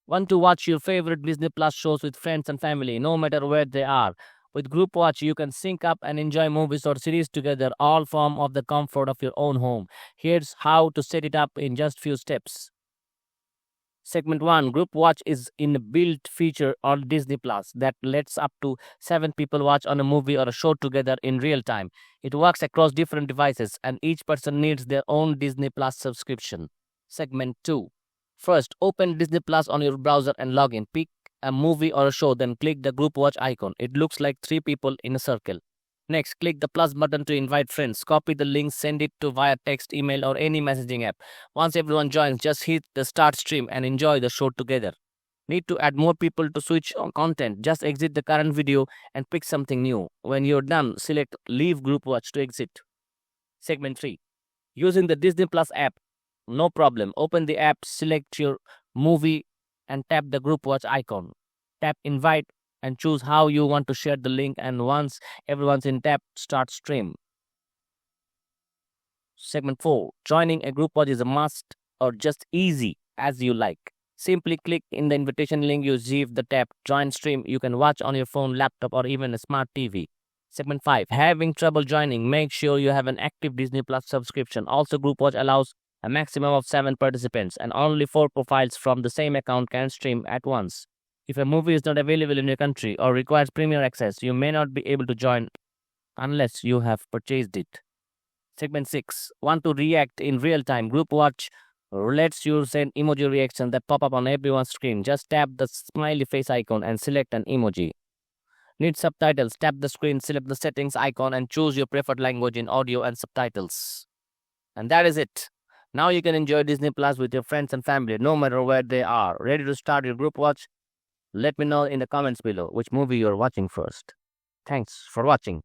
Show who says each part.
Speaker 1: Want to watch your favorite Disney Plus shows with friends and family, no matter where they are? With GroupWatch, you can sync up and enjoy movies or series together, all from of the comfort of your own home. Here's how to set it up in just few steps. Segment 1. GroupWatch is in built feature on Disney Plus that lets up to 7 people watch on a movie or a show together in real time. It works across different devices and each person needs their own Disney Plus subscription. Segment 2. First, open Disney Plus on your browser and log in. Pick a movie or a show, then click the GroupWatch icon. It looks like 3 people in a circle. Next, click the plus button to invite friends. Copy the link, send it to via text, email, or any messaging app. Once everyone joins, just hit the start stream and enjoy the show together. Need to add more people to switch on content? Just exit the current video and pick something new. When you're done, select Leave GroupWatch to exit. Segment 3. Using the Disney Plus app, no problem. Open the app, select your movie, and tap the GroupWatch icon. Tap Invite and choose how you want to share the link, and once everyone's in, tap Start Stream. Segment 4. Joining a GroupWatch is a must or just easy as you like. Simply click in the invitation link you receive, the tap Join Stream. You can watch on your phone, laptop, or even a smart TV. Segment 5. Having trouble joining? Make sure you have an active Disney Plus subscription. Also, GroupWatch allows a maximum of 7 participants, and only 4 profiles from the same account can stream at once. If a movie is not available in your country or requires premium access, you may not be able to join unless you have purchased it. Segment 6. Want to react in real time? GroupWatch lets you send emoji reactions that pop up on everyone's screen. Just tap the smiley face icon and select an emoji. Need subtitles? Tap the screen, select the settings icon, and choose your preferred language in audio and subtitles. And that is it. Now you can enjoy Disney Plus with your friends and family, no matter where they are. Ready to start your GroupWatch? Let me know in the comments below which movie you're watching first. Thanks for watching.